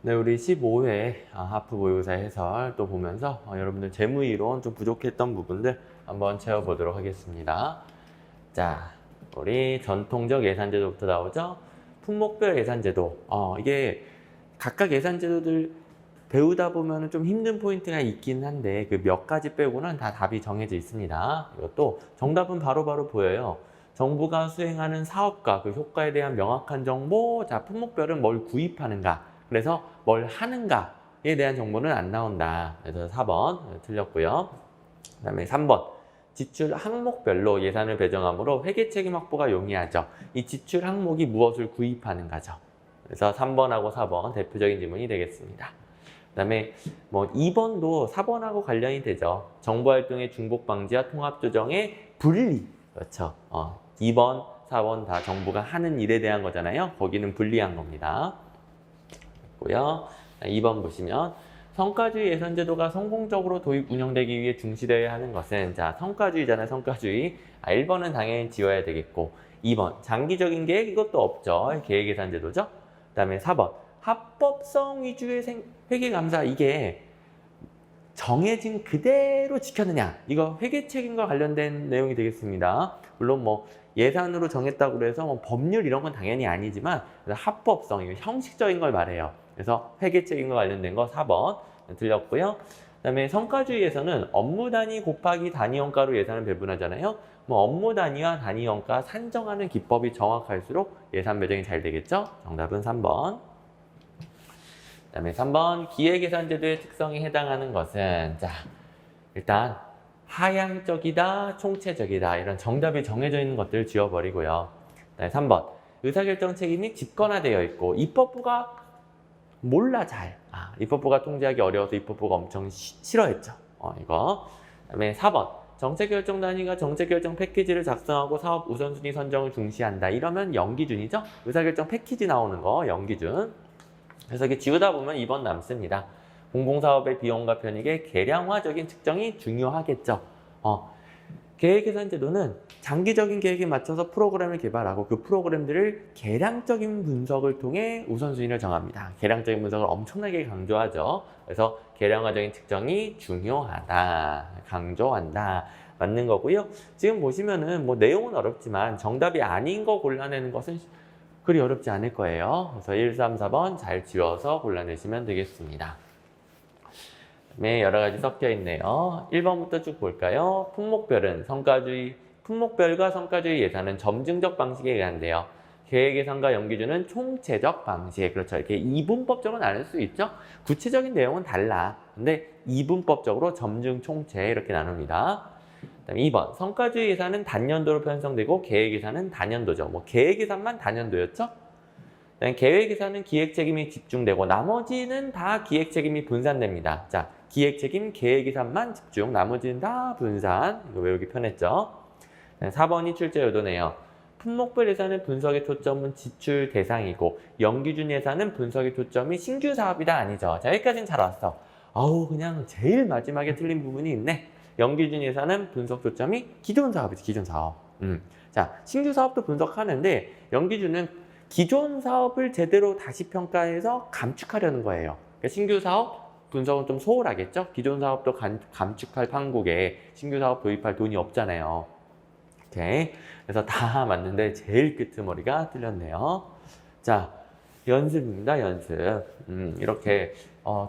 네, 우리 15회 하프 모의고사 해설 또 보면서 여러분들 재무이론 좀 부족했던 부분들 한번 채워보도록 하겠습니다. 자, 우리 전통적 예산제도부터 나오죠? 품목별 예산제도. 이게 각각 예산제도들 배우다 보면 좀 힘든 포인트가 있긴 한데 그 몇 가지 빼고는 다 답이 정해져 있습니다. 이것도 정답은 바로바로 보여요. 정부가 수행하는 사업과 그 효과에 대한 명확한 정보, 자, 품목별은 뭘 구입하는가, 그래서 뭘 하는가에 대한 정보는 안 나온다. 그래서 4번 틀렸고요. 그 다음에 3번. 지출 항목별로 예산을 배정하므로 회계 책임 확보가 용이하죠. 이 지출 항목이 무엇을 구입하는가죠. 그래서 3번하고 4번 대표적인 질문이 되겠습니다. 그 다음에 2번도 4번하고 관련이 되죠. 정부활동의 중복 방지와 통합 조정의 분리. 그렇죠. 2번, 4번 다 정부가 하는 일에 대한 거잖아요. 거기는 분리한 겁니다. 고요. 2번 보시면 성과주의 예산제도가 성공적으로 도입 운영되기 위해 중시되어야 하는 것은, 자, 성과주의잖아요. 성과주의. 1번은 당연히 지워야 되겠고, 2번 장기적인 계획, 이것도 없죠. 계획예산제도죠. 그 다음에 4번 합법성 위주의 회계감사, 이게 정해진 그대로 지켰느냐, 이거 회계책임과 관련된 내용이 되겠습니다. 물론 예산으로 정했다고 해서 법률 이런 건 당연히 아니지만 합법성, 이거 형식적인 걸 말해요. 그래서 회계책임과 관련된 거 4번 틀렸고요. 그 다음에 성과주의에서는 업무 단위 곱하기 단위 원가로 예산을 배분하잖아요. 업무 단위와 단위 원가 산정하는 기법이 정확할수록 예산 배정이 잘 되겠죠. 정답은 3번. 그 다음에 3번 기획예산제도의 특성에 해당하는 것은, 자, 일단 하향적이다, 총체적이다, 이런 정답이 정해져 있는 것들을 지워버리고요. 그 다음에 3번 의사결정 책임이 집권화되어 있고 입법부가 몰라 잘. 입법부가 통제하기 어려워서 입법부가 엄청 싫어했죠. 이거. 그 다음에 4번 정책결정 단위가 정책결정 패키지를 작성하고 사업 우선순위 선정을 중시한다. 이러면 연기준이죠. 의사결정 패키지 나오는 거 연기준. 그래서 이게 지우다 보면 2번 남습니다. 공공사업의 비용과 편익의 계량화적인 측정이 중요하겠죠. 계획예산제도는 장기적인 계획에 맞춰서 프로그램을 개발하고 그 프로그램들을 계량적인 분석을 통해 우선순위를 정합니다. 계량적인 분석을 엄청나게 강조하죠. 그래서 계량화적인 측정이 중요하다, 강조한다, 맞는 거고요. 지금 보시면은 내용은 어렵지만 정답이 아닌 거 골라내는 것은 그리 어렵지 않을 거예요. 그래서 1, 3, 4번 잘 지워서 골라내시면 되겠습니다. 네, 여러 가지 섞여 있네요. 1번부터 쭉 볼까요? 품목별과 성과주의 예산은 점증적 방식에 의한데요. 계획예산과 연기준은 총체적 방식. 그렇죠. 이렇게 이분법적으로 나눌 수 있죠. 구체적인 내용은 달라. 근데 이분법적으로 점증, 총체 이렇게 나눕니다. 그다음에 2번 성과주의 예산은 단년도로 편성되고 계획예산은 단연도죠. 계획예산만 단연도였죠. 그다음에 계획예산은 기획책임이 집중되고 나머지는 다 기획책임이 분산됩니다. 자, 기획책임, 계획예산만 집중, 나머지는 다 분산. 이거 외우기 편했죠. 4번이 출제요도네요. 품목별 예산은 분석의 초점은 지출 대상이고 연기준 예산은 분석의 초점이 신규 사업이다, 아니죠. 자, 여기까지는 잘 왔어. 그냥 제일 마지막에 틀린 부분이 있네. 연기준 예산은 분석 초점이 기존 사업이지, 기존 사업. 자, 신규 사업도 분석하는데 연기준은 기존 사업을 제대로 다시 평가해서 감축하려는 거예요. 그러니까 신규 사업 분석은 좀 소홀하겠죠? 기존 사업도 감축할 판국에 신규 사업 도입할 돈이 없잖아요. 오케이. 그래서 다 맞는데 제일 끄트머리가 틀렸네요. 자, 연습입니다, 연습. 이렇게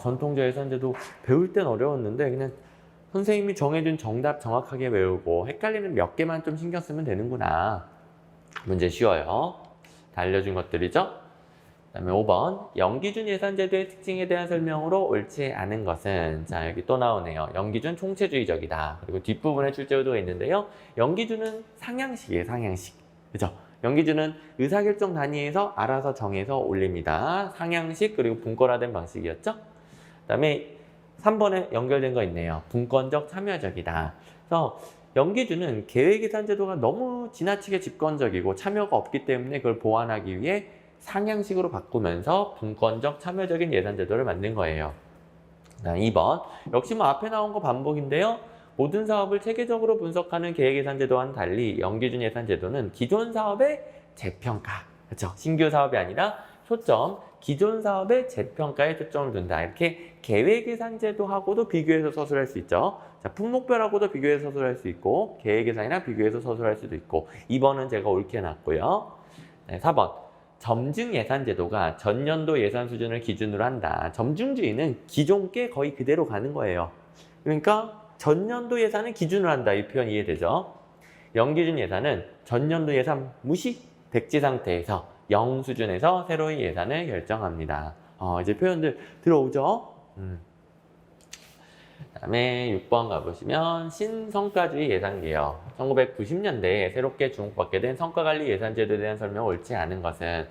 전통적 예산제도 배울 땐 어려웠는데 그냥 선생님이 정해준 정답 정확하게 외우고 헷갈리는 몇 개만 좀 신경 쓰면 되는구나. 문제 쉬워요. 다 알려준 것들이죠. 그 다음에 5번 연기준 예산제도의 특징에 대한 설명으로 옳지 않은 것은, 자, 여기 또 나오네요. 연기준 총체주의적이다. 그리고 뒷부분에 출제요도가 있는데요. 연기준은 상향식이에요, 상향식. 그죠? 연기준은 의사결정 단위에서 알아서 정해서 올립니다. 상향식, 그리고 분권화된 방식이었죠. 그 다음에 3번에 연결된 거 있네요. 분권적 참여적이다. 그래서 연기준은 계획예산제도가 너무 지나치게 집권적이고 참여가 없기 때문에 그걸 보완하기 위해 상향식으로 바꾸면서 분권적 참여적인 예산제도를 만든 거예요. 2번 역시 앞에 나온 거 반복인데요. 모든 사업을 체계적으로 분석하는 계획예산제도와는 달리 연기준 예산제도는 기존 사업의 재평가, 그렇죠? 신규 사업이 아니라 초점 기존 사업의 재평가에 초점을 둔다. 이렇게 계획예산제도하고도 비교해서 서술할 수 있죠. 자, 품목별하고도 비교해서 서술할 수 있고 계획예산이랑 비교해서 서술할 수도 있고 2번은 제가 옳게 해놨고요. 네, 4번. 점증예산제도가 전년도 예산 수준을 기준으로 한다. 점증주의는 기존 게 거의 그대로 가는 거예요. 그러니까 전년도 예산을 기준으로 한다. 이 표현 이해되죠? 영기준 예산은 전년도 예산 무시, 백지 상태에서 0 수준에서 새로운 예산을 결정합니다. 이제 표현들 들어오죠? 그다음에 6번 가보시면 신성과주의 예산개혁. 1990년대에 새롭게 주목받게 된 성과관리 예산제도에 대한 설명 옳지 않은 것은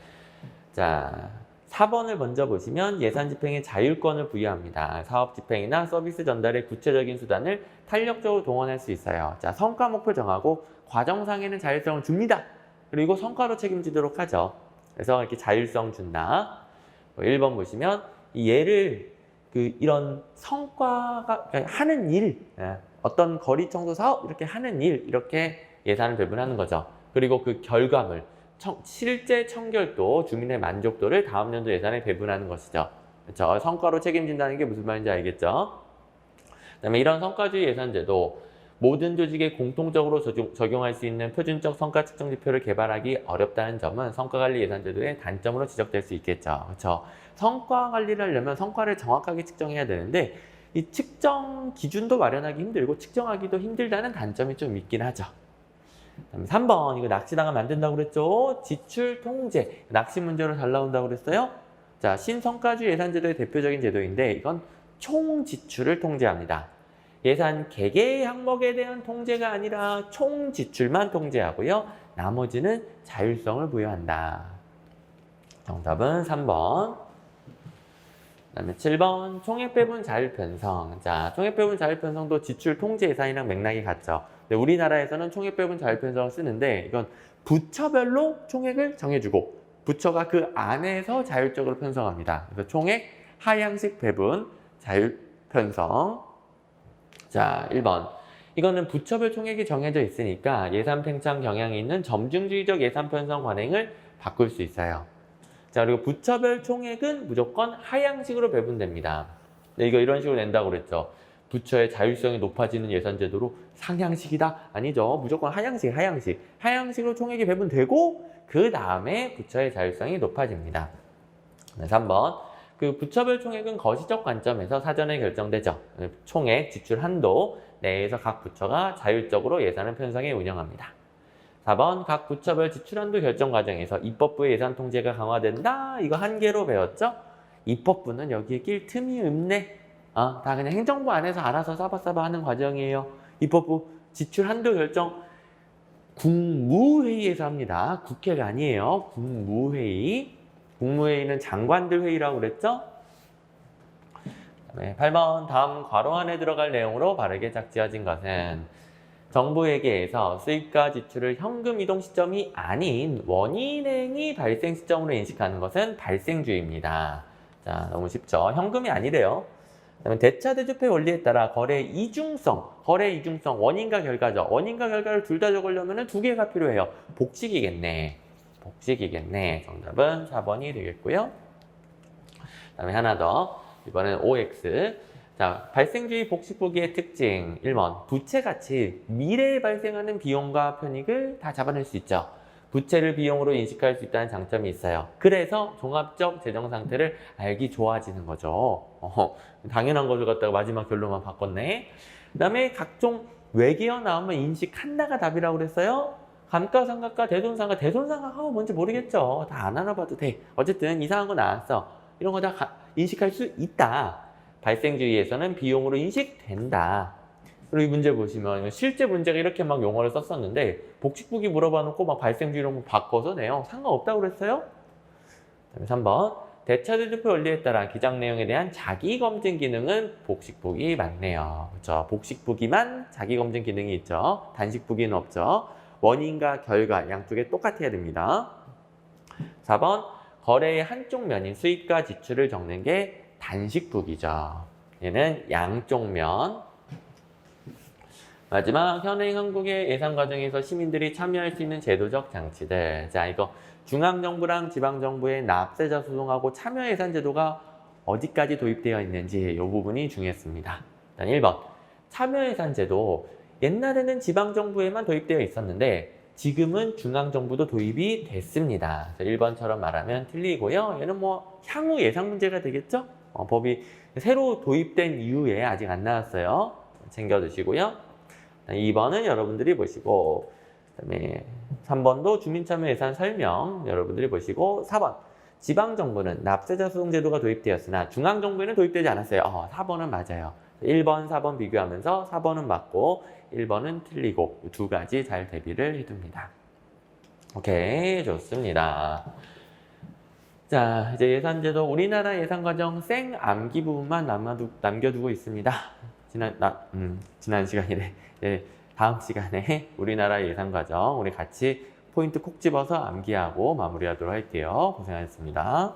자 4번을 먼저 보시면 예산 집행에 자율권을 부여합니다. 사업 집행이나 서비스 전달의 구체적인 수단을 탄력적으로 동원할 수 있어요. 자 성과 목표 정하고 과정상에는 자율성을 줍니다. 그리고 성과로 책임지도록 하죠. 그래서 이렇게 자율성 준다. 1번 보시면 이 예를 이런 성과가 하는 일, 어떤 거리 청소 사업 이렇게 하는 일 이렇게 예산을 배분하는 거죠. 그리고 그 결과물, 실제 청결도, 주민의 만족도를 다음 연도 예산에 배분하는 것이죠. 그렇죠? 성과로 책임진다는 게 무슨 말인지 알겠죠? 그다음에 이런 성과주의 예산제도 모든 조직에 공통적으로 적용할 수 있는 표준적 성과 측정 지표를 개발하기 어렵다는 점은 성과관리 예산제도의 단점으로 지적될 수 있겠죠. 그렇죠? 성과 관리를 하려면 성과를 정확하게 측정해야 되는데 이 측정 기준도 마련하기 힘들고 측정하기도 힘들다는 단점이 좀 있긴 하죠. 3번 이거 낚시당하면 안 된다고 그랬죠? 지출 통제 낚시 문제로 잘 나온다고 그랬어요? 자 신성과주의 예산제도의 대표적인 제도인데 이건 총 지출을 통제합니다. 예산 개개 항목에 대한 통제가 아니라 총 지출만 통제하고요. 나머지는 자율성을 부여한다. 정답은 3번. 그다음에 7번 총액 배분 자율 편성. 자, 총액 배분 자율 편성도 지출 통제 예산이랑 맥락이 같죠. 근데 우리나라에서는 총액 배분 자율 편성을 쓰는데 이건 부처별로 총액을 정해주고 부처가 그 안에서 자율적으로 편성합니다. 그래서 총액 하향식 배분 자율 편성. 자, 1번. 이거는 부처별 총액이 정해져 있으니까 예산 팽창 경향이 있는 점증주의적 예산 편성 관행을 바꿀 수 있어요. 자, 그리고 부처별 총액은 무조건 하향식으로 배분됩니다. 네, 이거 이런 식으로 낸다고 그랬죠. 부처의 자율성이 높아지는 예산제도로 상향식이다? 아니죠. 무조건 하향식. 하향식으로 총액이 배분되고 그 다음에 부처의 자율성이 높아집니다. 네, 3번. 그 부처별 총액은 거시적 관점에서 사전에 결정되죠. 총액, 지출 한도 내에서 각 부처가 자율적으로 예산을 편성해 운영합니다. 4번 각 부처별 지출 한도 결정 과정에서 입법부의 예산 통제가 강화된다. 이거 한 개로 배웠죠? 입법부는 여기에 낄 틈이 없네. 다 그냥 행정부 안에서 알아서 싸바싸바 하는 과정이에요. 입법부 지출 한도 결정 국무회의에서 합니다. 국회가 아니에요. 국무회의. 국무회의는 장관들 회의라고 그랬죠? 네, 8번 다음 괄호 안에 들어갈 내용으로 바르게 짝지어진 것은 정부회계에서 수입과 지출을 현금 이동 시점이 아닌 원인행위 발생 시점으로 인식하는 것은 발생주의입니다. 자, 너무 쉽죠? 현금이 아니래요. 그다음에 대차대조표 원리에 따라 거래의 이중성, 원인과 결과죠. 원인과 결과를 둘 다 적으려면 두 개가 필요해요. 복식이겠네. 정답은 4번이 되겠고요. 그다음에 하나 더. 이번엔 OX. 자, 발생주의 복식보기의 특징 1번. 부채같이 미래에 발생하는 비용과 편익을 다 잡아낼 수 있죠. 부채를 비용으로 인식할 수 있다는 장점이 있어요. 그래서 종합적 재정 상태를 알기 좋아지는 거죠. 당연한 것을 갖다가 마지막 결론만 바꿨네. 그 다음에 각종 외계어 나오면 인식한다가 답이라고 그랬어요. 감가상각과 대손상각 하고 뭔지 모르겠죠. 다 안 알아봐도 돼. 어쨌든 이상한 거 나왔어. 이런 거 다 인식할 수 있다. 발생주의에서는 비용으로 인식된다. 그리고 이 문제 보시면 실제 문제가 이렇게 막 용어를 썼었는데 복식보기 물어봐 놓고 막 발생주의로 바꿔서 내요. 상관없다고 그랬어요. 3번 대차대조표 원리에 따라 기장 내용에 대한 자기검증 기능은 복식보기 맞네요. 그렇죠? 복식보기만 자기검증 기능이 있죠. 단식보기는 없죠. 원인과 결과 양쪽에 똑같아야 됩니다. 4번 거래의 한쪽 면인 수입과 지출을 적는 게 단식보기죠. 얘는 양쪽 면. 마지막 현행 한국의 예산 과정에서 시민들이 참여할 수 있는 제도적 장치들. 자, 이거 중앙정부랑 지방정부의 납세자 소송하고 참여 예산 제도가 어디까지 도입되어 있는지 이 부분이 중요했습니다. 일단 1번 참여 예산 제도. 옛날에는 지방정부에만 도입되어 있었는데 지금은 중앙정부도 도입이 됐습니다. 1번처럼 말하면 틀리고요. 얘는 뭐 향후 예상 문제가 되겠죠? 법이 새로 도입된 이후에 아직 안 나왔어요. 챙겨두시고요. 2번은 여러분들이 보시고, 그다음에 3번도 주민참여 예산 설명 여러분들이 보시고, 4번 지방정부는 납세자 소송 제도가 도입되었으나 중앙정부에는 도입되지 않았어요. 4번은 맞아요. 1번, 4번 비교하면서 4번은 맞고 1번은 틀리고 두 가지 잘 대비를 해둡니다. 오케이, 좋습니다. 자, 이제 예산제도 우리나라 예산과정 생 암기 부분만 남겨두고 있습니다. 지난 시간이래. 네, 다음 시간에 우리나라 예산과정 우리 같이 포인트 콕 집어서 암기하고 마무리하도록 할게요. 고생하셨습니다.